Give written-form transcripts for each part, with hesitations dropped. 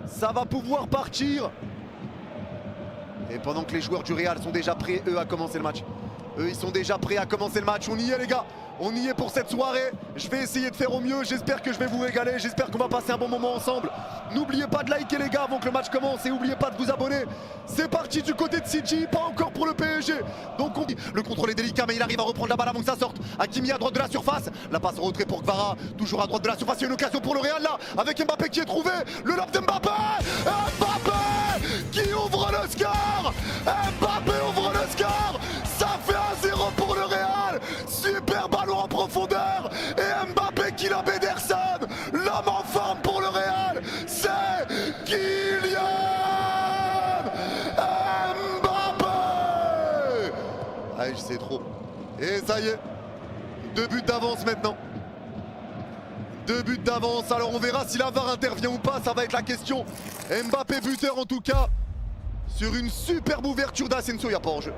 Ça va pouvoir partir. Et pendant que les joueurs du Real sont déjà prêts, eux, à commencer le match. Eux, ils sont déjà prêts à commencer le match. On y est, les gars. On y est pour cette soirée. Je vais essayer de faire au mieux. J'espère que je vais vous régaler. J'espère qu'on va passer un bon moment ensemble. N'oubliez pas de liker, les gars, avant que le match commence. Et n'oubliez pas de vous abonner. C'est parti du côté de City. Pas encore pour le PSG. Donc, le contrôle est délicat, mais il arrive à reprendre la balle avant que ça sorte. Hakimi à droite de la surface. La passe en retrait pour Kvara. Toujours à droite de la surface. Il y a une occasion pour le Real, là. Avec Mbappé qui est trouvé. Le lob d'Mbappé. Mbappé qui ouvre le score. Mbappé ouvre le score. Ça fait 1-0 pour le Real. Super ballon en profondeur. Et Mbappé qui l'a Ederson. L'homme en forme pour le Real. C'est Kylian Mbappé. Ah, je sais trop. Et ça y est. 2 buts d'avance maintenant. 2 buts d'avance. Alors on verra si la VAR intervient ou pas. Ça va être la question. Mbappé buteur en tout cas. Sur une superbe ouverture d'Asensio. Il n'y a pas en jeu.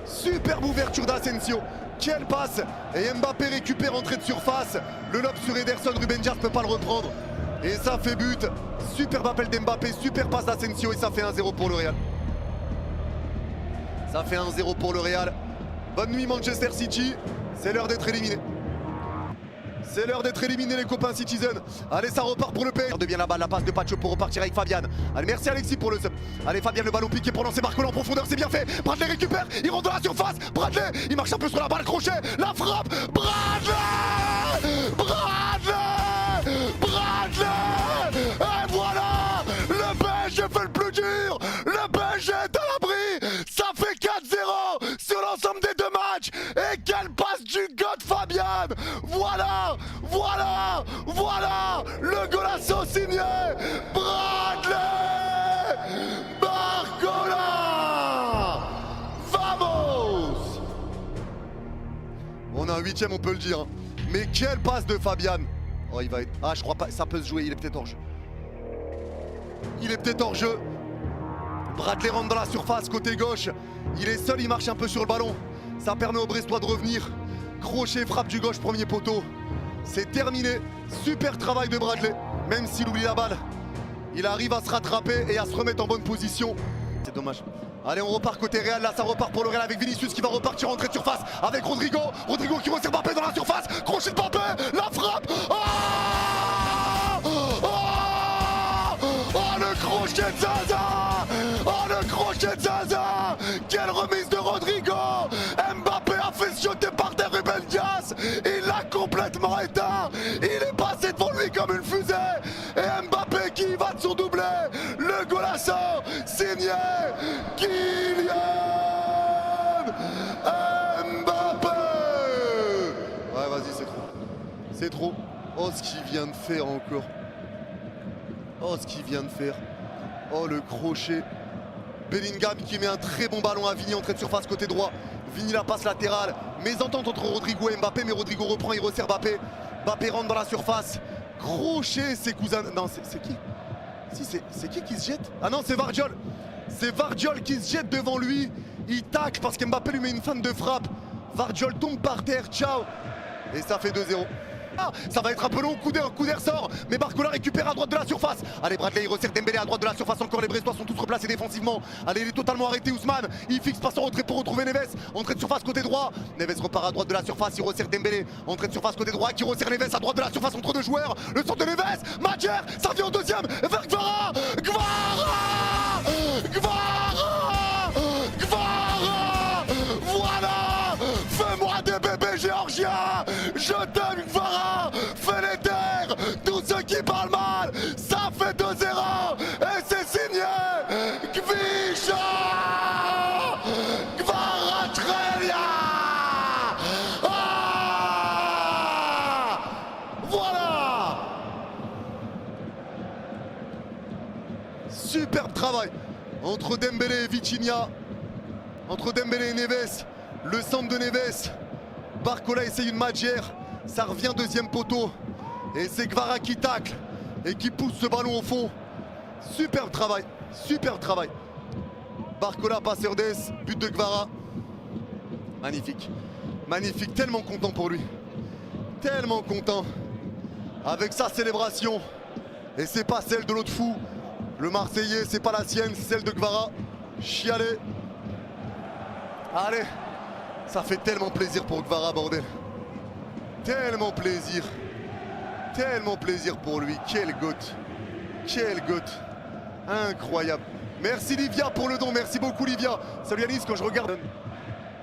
Superbe ouverture d'Asensio. Quelle passe. Et Mbappé récupère entrée de surface. Le lob sur Ederson. Ruben Dias ne peut pas le reprendre. Et ça fait but. Superbe appel d'Mbappé. Super passe d'Asensio. Et ça fait 1-0 pour le Real. Ça fait 1-0 pour le Real. Bonne nuit Manchester City. C'est l'heure d'être éliminé. C'est l'heure d'être éliminé les copains Citizen. Allez, ça repart pour le PSG. Garde bien la balle, la passe de Pacho pour repartir avec Fabian. Allez, merci Alexis pour le sub. Allez Fabian, le ballon piqué pour lancer Barcola en profondeur, c'est bien fait. Bradley récupère, il rentre dans la surface. Bradley, il marche un peu sur la balle, crochet, la frappe. Bradley, et voilà, le PSG fait le plus dur. Le PSG est à l'abri. Ça fait 4-0 sur l'ensemble des 2 matchs. Et quelle passe du God Fabian. Voilà, le golasso signé Bradley Barcola. Vamos. On a un 8ème, on peut le dire. Mais quelle passe de Fabian. Oh, il va être... Ah, je crois pas, ça peut se jouer, il est peut-être hors jeu. Il est peut-être hors jeu. Bradley rentre dans la surface, côté gauche. Il est seul, il marche un peu sur le ballon. Ça permet au Brestois de revenir. Crochet, frappe du gauche, premier poteau. C'est terminé. Super travail de Bradley. Même s'il oublie la balle, il arrive à se rattraper et à se remettre en bonne position. C'est dommage. Allez, on repart côté Real. Là, ça repart pour le Real avec Vinicius qui va repartir entrée de surface avec Rodrigo. Rodrigo qui resserre Mbappé dans la surface. Crochet de Mbappé. La frappe. Oh, le crochet de Zaza. Oh, le crochet de Zaza. Quelle remise de Rodrigo. Mbappé a fait sauter par terre Ruben Dias. Il l'a complètement éteint. Il est passé devant lui comme une fusée. Et Mbappé qui va de son doublé. Le golasso signé Kylian Mbappé. Ouais, vas-y, c'est trop. C'est trop. Oh, ce qu'il vient de faire encore. Oh, ce qu'il vient de faire. Oh, le crochet. Bellingham qui met un très bon ballon à Vini, entrée de surface côté droit. Vini la passe latérale. Mésentente entre Rodrigo et Mbappé, mais Rodrigo reprend, il resserre Mbappé. Mbappé rentre dans la surface. Crochet, ses cousins. Non, c'est qui? Si, c'est qui se jette? Ah non, c'est Vardiol. C'est Vardiol qui se jette devant lui. Il tacle parce qu'Mbappé lui met une feinte de frappe. Vardiol tombe par terre, ciao. Et ça fait 2-0. Ah, ça va être un peu long, coup d'air sort. Mais Barcola récupère à droite de la surface. Allez, Bradley, il resserre Dembélé à droite de la surface. Encore les Brestois sont tous replacés défensivement. Allez, il est totalement arrêté, Ousmane. Il fixe passe en retrait pour retrouver Neves. Entrée de surface côté droit. Neves repart à droite de la surface. Il resserre Dembélé. Entrée de surface côté droit qui resserre Neves à droite de la surface entre 2 joueurs. Le centre de Neves. Madjer, ça revient au deuxième. Vers Kvara. Voilà. Fais-moi des bébés géorgiens. Je t'aime, Kvara. Fais les terres. Tous ceux qui parlent mal. Ça fait 2-0. Et c'est signé Kvisha Kvaratskhelia. Voilà. Superbe travail entre Dembélé et Vitinha. Entre Dembélé et Neves. Le centre de Neves. Barcola essaye une Madjer. Ça revient deuxième poteau. Et c'est Kvara qui tacle et qui pousse ce ballon au fond. Superbe travail. Superbe travail. Barcola, passeur d'Es, but de Kvara. Magnifique. Magnifique. Tellement content pour lui. Tellement content. Avec sa célébration. Et c'est pas celle de l'autre fou. Le Marseillais, c'est pas la sienne, c'est celle de Kvara. Chialer. Allez, ça fait tellement plaisir pour Kvara, bordel. Tellement plaisir. Tellement plaisir pour lui. Quel goat. Quel goat. Incroyable. Merci Livia pour le don. Merci beaucoup Livia. Salut Alice, quand je regarde...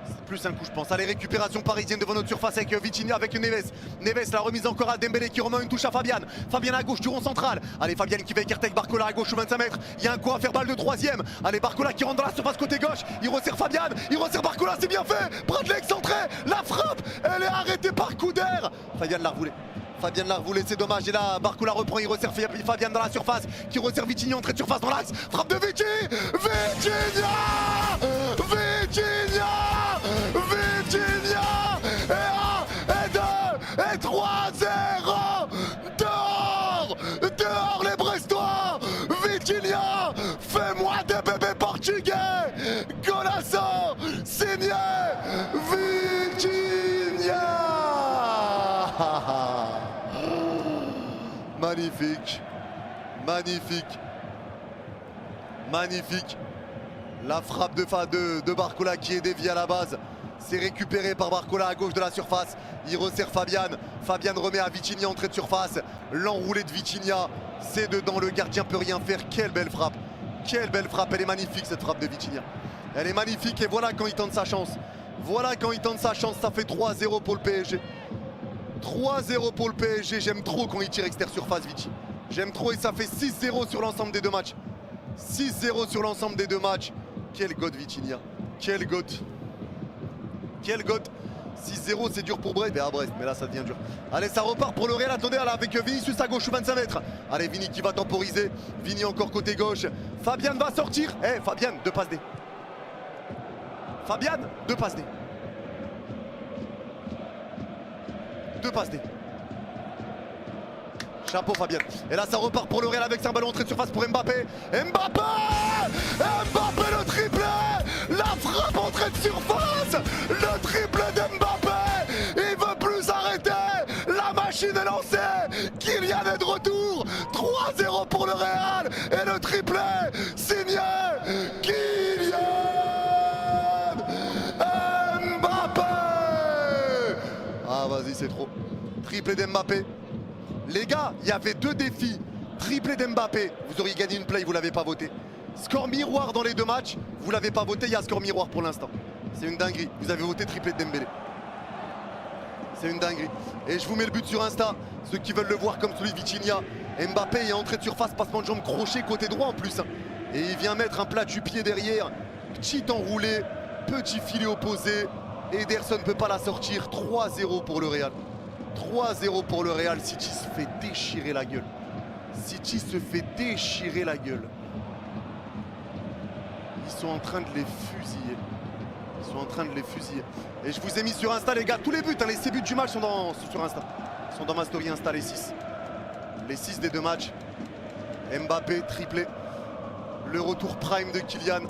C'est plus un coup je pense. Allez, récupération parisienne devant notre surface avec Vitinha, avec Neves. Neves, la remise encore à Dembélé qui remet une touche à Fabian. Fabian à gauche du rond central. Allez, Fabian qui va écarter avec Barcola à gauche au 25 mètres. Il y a un coup à faire, balle de troisième. Allez, Barcola qui rentre dans la surface côté gauche. Il resserre Fabian. Il resserre Barcola, c'est bien fait. Bradley excentré. La frappe, elle est arrêtée par coup d'air. Fabian l'a revoulé. Fabian l'a revoulé, c'est dommage. Et là, Barcola reprend, il resserre Fabian dans la surface. Qui resserre Vitinha, entrée de surface dans l'axe. Frappe de Vici. Vitinha. Vitinha. Vitinha. Et 1, et 2, et 3-0. Dehors. Dehors les Brestois. Vitinha. Fais-moi des bébés portugais. Golasso. Signé Vitinha. Magnifique, magnifique, magnifique. La frappe de Barcola qui est déviée à la base. C'est récupéré par Barcola à gauche de la surface. Il resserre Fabian. Fabian remet à Vitinha entrée de surface. L'enroulé de Vitinha, c'est dedans. Le gardien peut rien faire. Quelle belle frappe. Quelle belle frappe. Elle est magnifique cette frappe de Vitinha. Elle est magnifique et voilà quand il tente sa chance. Voilà quand il tente sa chance. Ça fait 3-0 pour le PSG. 3-0 pour le PSG, j'aime trop quand il tire extérieur surface Vici. J'aime trop et ça fait 6-0 sur l'ensemble des deux matchs. 6-0 sur l'ensemble des deux matchs. Quel goat Vitinha. Quel goat. Quel goat. 6-0 c'est dur pour Brest, mais là ça devient dur. Allez, ça repart pour le Real, attendez avec Vinicius à gauche, 25 mètres. Allez, Vini qui va temporiser. Vini encore côté gauche. Fabian va sortir. Fabian, 2 passes D. Fabian, 2 passes D. 2 passes D. Chapeau Fabian. Et là ça repart pour le Real avec un ballon entrée de surface pour Mbappé. Mbappé. Mbappé le triplé. La frappe entrée de surface. Le triplé d'Mbappé. Il veut plus arrêter. La machine est lancée. Kylian est de retour. 3-0 pour le Real. Et le triplé signé Kylian Mbappé. Ah vas-y, c'est trop. Triplé d'Mbappé. Les gars, il y avait 2 défis. Triplé d'Mbappé, vous auriez gagné une play, vous l'avez pas voté. Score miroir dans les 2 matchs, vous l'avez pas voté, il y a score miroir pour l'instant. C'est une dinguerie, vous avez voté triplé de Dembélé. C'est une dinguerie. Et je vous mets le but sur Insta, ceux qui veulent le voir comme celui de Vitinha. Mbappé est entré de surface, passement de jambe crochet côté droit en plus. Et il vient mettre un plat du pied derrière. Petit enroulé, petit filet opposé. Ederson ne peut pas la sortir. 3-0 pour le Real. 3-0 pour le Real. City se fait déchirer la gueule. City se fait déchirer la gueule. Ils sont en train de les fusiller. Ils sont en train de les fusiller. Et je vous ai mis sur Insta les gars. Tous les buts, les 6 buts du match sont sur Insta. Ils sont dans ma story Insta les 6. Les 6 des 2 matchs. Mbappé, triplé. Le retour prime de Kylian.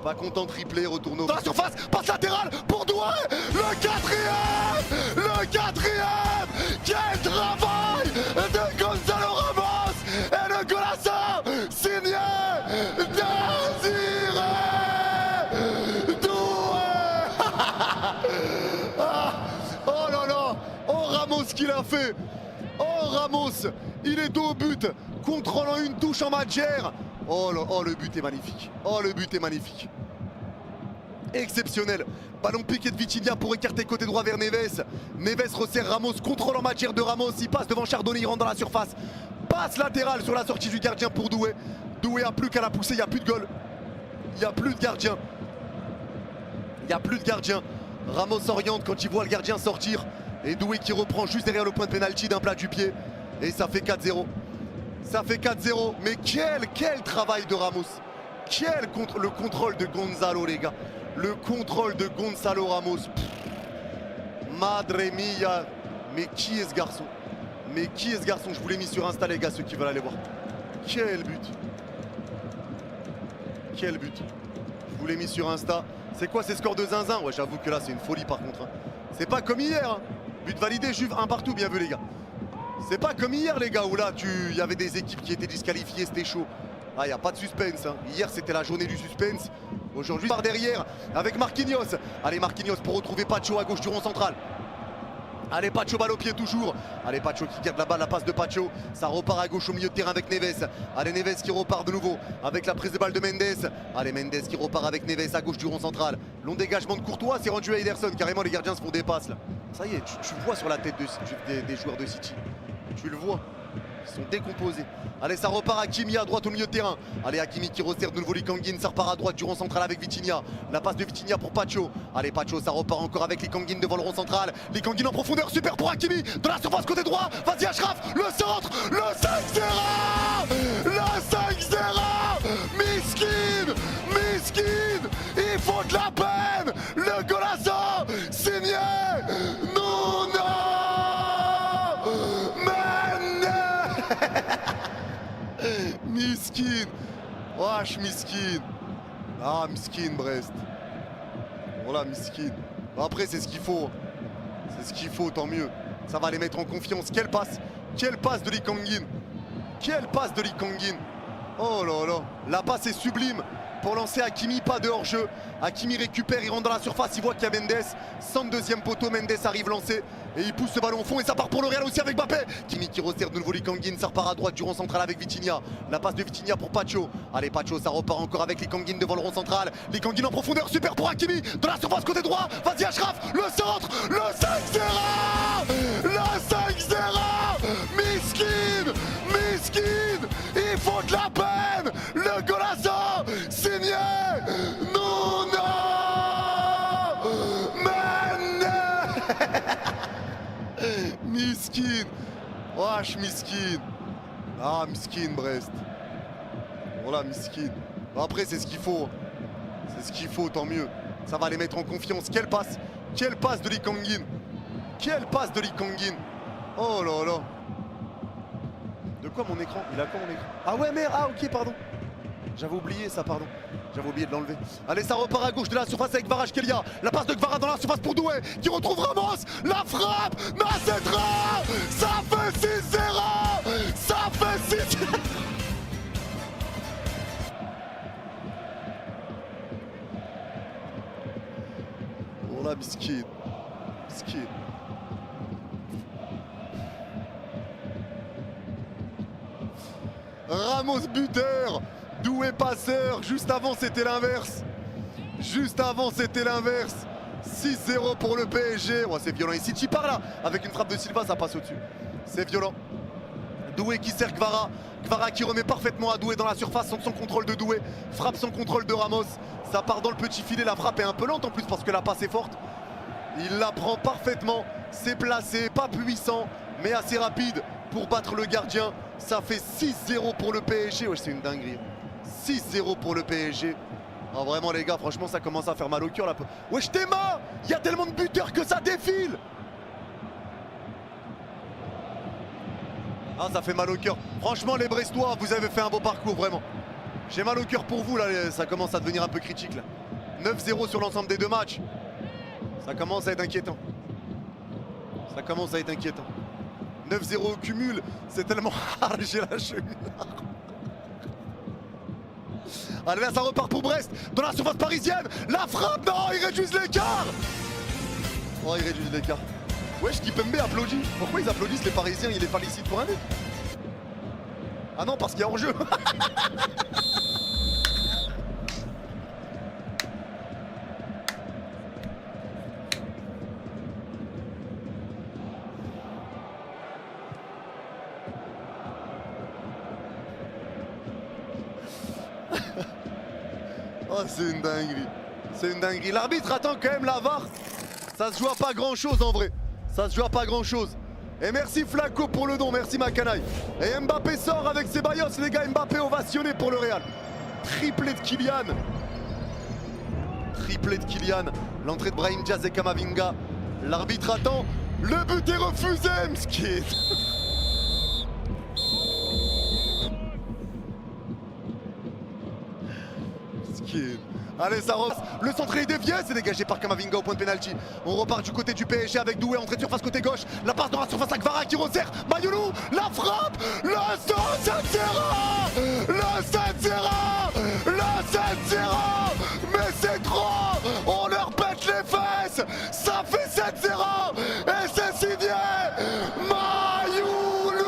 Pas content, triplé, retourne dans la surface, passe latérale pour Doué. Le 4e. Le 4e. Quel travail de Gonzalo Ramos. Et le golasso signé Désiré Doué. Oh là là. Oh Ramos qu'il a fait. Oh Ramos. Il est dos au but, contrôlant une touche en matière. Oh, le but est magnifique. Oh, le but est magnifique. Exceptionnel. Ballon piqué de Vitinha pour écarter côté droit vers Neves. Neves resserre Ramos, contrôle en matière de Ramos. Il passe devant Chardonnay, il rentre dans la surface. Passe latérale sur la sortie du gardien pour Doué. Doué a plus qu'à la pousser, il n'y a plus de goal. Il n'y a plus de gardien. Il n'y a plus de gardien. Ramos s'oriente quand il voit le gardien sortir. Et Doué qui reprend juste derrière le point de pénalty d'un plat du pied. Et ça fait 4-0. Ça fait 4-0, mais quel travail de Ramos. Le contrôle de Gonzalo, les gars. Le contrôle de Gonzalo Ramos. Madre mia. Mais qui est ce garçon? Mais qui est ce garçon? Je vous l'ai mis sur Insta, les gars, ceux qui veulent aller voir. Quel but. Quel but. Je vous l'ai mis sur Insta. C'est quoi ces scores de zinzin? Ouais, j'avoue que là, c'est une folie par contre. Hein. C'est pas comme hier. Hein. But validé, Juve, 1 partout, bien vu, les gars. C'est pas comme hier les gars où là il y avait des équipes qui étaient disqualifiées, c'était chaud. Ah, il n'y a pas de suspense. Hein. Hier, c'était la journée du suspense. Aujourd'hui, par derrière, avec Marquinhos. Allez, Marquinhos pour retrouver Pacho à gauche du rond central. Allez, Pacho, balle au pied toujours. Allez, Pacho qui garde la balle, la passe de Pacho. Ça repart à gauche au milieu de terrain avec Neves. Allez, Neves qui repart de nouveau avec la prise de balle de Mendes. Allez, Mendes qui repart avec Neves à gauche du rond central. Long dégagement de Courtois, c'est rendu à Ederson. Carrément, les gardiens se font des passes là. Ça y est, tu vois sur la tête des joueurs de City. Tu le vois. Ils sont décomposés. Allez, ça repart Hakimi à droite au milieu de terrain. Allez, Hakimi qui resserre de nouveau Likanguin. Ça repart à droite du rond central avec Vitinha. La passe de Vitinha pour Pacho. Allez, Pacho, ça repart encore avec Likanguin devant le rond central. Likanguin en profondeur, super pour Hakimi. Dans la surface côté droit. Vas-y, Achraf. Le centre. Le 5-0. Le 5-0. Miskin. Miskin. Il faut de la peine. Le golazo. Signé. Non, non. Miskin. Wesh, Miskin. Ah, Miskin, Brest. Voilà, Miskin. Après, c'est ce qu'il faut. C'est ce qu'il faut, tant mieux. Ça va les mettre en confiance. Quelle passe. Quelle passe de Likanguin. Quelle passe de Likanguin. Oh là là. La passe est sublime. Pour lancer Hakimi, pas de hors-jeu. Hakimi récupère, il rentre dans la surface, il voit qu'il y a Mendes. Centre deuxième poteau, Mendes arrive lancé. Et il pousse ce ballon au fond et ça part pour le Real aussi avec Mbappé. Hakimi qui resserre de nouveau Likanguin, ça repart à droite du rond central avec Vitinha. La passe de Vitinha pour Pacho. Allez, Pacho, ça repart encore avec Likanguin devant le rond central. Likanguin en profondeur, super pour Hakimi. Dans la surface côté droit, vas-y Achraf, le centre, le 5-0. Le 5-0. Miskin, Miskin. Il faut de la peine. Le golazo. Signé. Non, non. Miskin. Wesh, Miskin. Ah, Miskin, Brest. Voilà, Miskin. Après, c'est ce qu'il faut. C'est ce qu'il faut, tant mieux. Ça va les mettre en confiance. Quelle passe. Quelle passe de Likanguin. Quelle passe de Likanguin. Oh là là. De quoi mon écran? Il a quoi mon écran? Ah ouais, merde. Ah, ok, pardon. J'avais oublié ça, pardon. J'avais oublié de l'enlever. Allez, ça repart à gauche de la surface avec Kvaratskhelia. La passe de Kvara dans la surface pour Doué qui retrouve Ramos. La frappe. Nassedra. Ça fait 6-0. Ça fait 6-0. Oh là, Miskin. Miskin. Ramos buteur. Doué passeur, juste avant c'était l'inverse. Juste avant c'était l'inverse. 6-0 pour le PSG. Oh, c'est violent. Et City part là, avec une frappe de Silva, ça passe au-dessus. C'est violent. Doué qui sert Kvara. Kvara qui remet parfaitement à Doué dans la surface sans contrôle de Doué. Frappe sans contrôle de Ramos. Ça part dans le petit filet. La frappe est un peu lente en plus parce que la passe est forte. Il la prend parfaitement. C'est placé, pas puissant, mais assez rapide pour battre le gardien. Ça fait 6-0 pour le PSG. Ouais, c'est une dinguerie. 6-0 pour le PSG. Oh, vraiment les gars, franchement ça commence à faire mal au cœur là. Wesh Théma, il y a tellement de buteurs que ça défile. Ah, ça fait mal au cœur. Franchement les Brestois, vous avez fait un beau parcours vraiment. J'ai mal au cœur pour vous là, ça commence à devenir un peu critique là. 9-0 sur l'ensemble des deux matchs. Ça commence à être inquiétant. Ça commence à être inquiétant. 9-0 au cumul, c'est tellement rare, j'ai la cheville. Allez là ça repart pour Brest, dans la surface parisienne, la frappe, non, ils réduisent l'écart. Oh, ils réduisent l'écart. Wesh, Kipembe applaudit. Pourquoi ils applaudissent les Parisiens, il est pas licite pour un but? Ah non, parce qu'il y a hors-jeu. Oh, c'est une dinguerie. C'est une dinguerie. L'arbitre attend quand même la VAR. Ça se joue à pas grand chose en vrai. Ça se joue à pas grand chose. Et merci Flaco pour le don, merci ma canaille. Et Mbappé sort avec Ceballos, les gars. Mbappé ovationné pour le Real. Triplé de Kylian. Triplé de Kylian. L'entrée de Brahim Diaz et Kamavinga. L'arbitre attend. Le but est refusé, Mskid. Allez, ça repasse. Le centre est dévié, c'est dégagé par Kamavinga au point de pénalty. On repart du côté du PSG avec Doué, entrée de surface côté gauche. La passe dans la surface à Kvara qui resserre. Mayoulou, la frappe. Le 7-0. Le 7-0. Le 7-0. Mais c'est trop. On leur pète les fesses. Ça fait 7-0. Et c'est signé Mayoulou.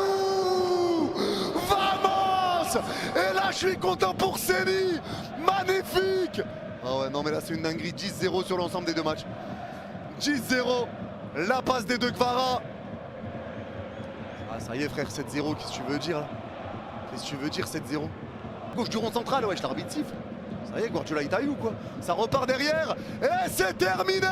Vamos. Et là, je suis content pour Séni. Magnifique. Ah ouais, non mais là c'est une dinguerie. 10-0 sur l'ensemble des deux matchs. 10-0. La passe des deux Kvara. Ah ça y est frère, 7-0, qu'est-ce que tu veux dire là? Qu'est-ce que tu veux dire 7-0? Gauche du rond central, ouais, l'arbitre siffle. Ça y est, Guardiola il t'a eu ou quoi? Ça repart derrière. Et c'est terminé.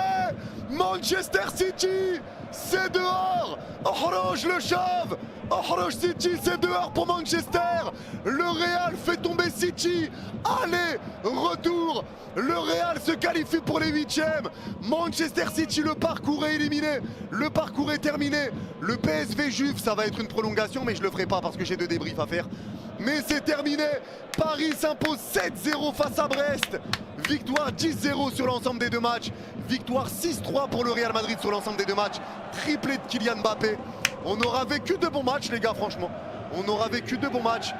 Manchester City, c'est dehors. Ohroj le chauve. Ohroj City, c'est dehors pour Manchester. Le Real fait tomber City. Allez, retour. Le Real se qualifie pour les huitièmes. Manchester City, le parcours est éliminé. Le parcours est terminé. Le PSV Juve, ça va être une prolongation, mais je le ferai pas parce que j'ai deux débriefs à faire. Mais c'est terminé. Paris s'impose 7-0 face à Brest. Victoire 10-0 sur l'ensemble des deux matchs. Victoire 6-3 pour le Real Madrid sur l'ensemble des deux matchs. Triplé de Kylian Mbappé. On aura vécu de bons matchs les gars, franchement. On aura vécu de bons matchs.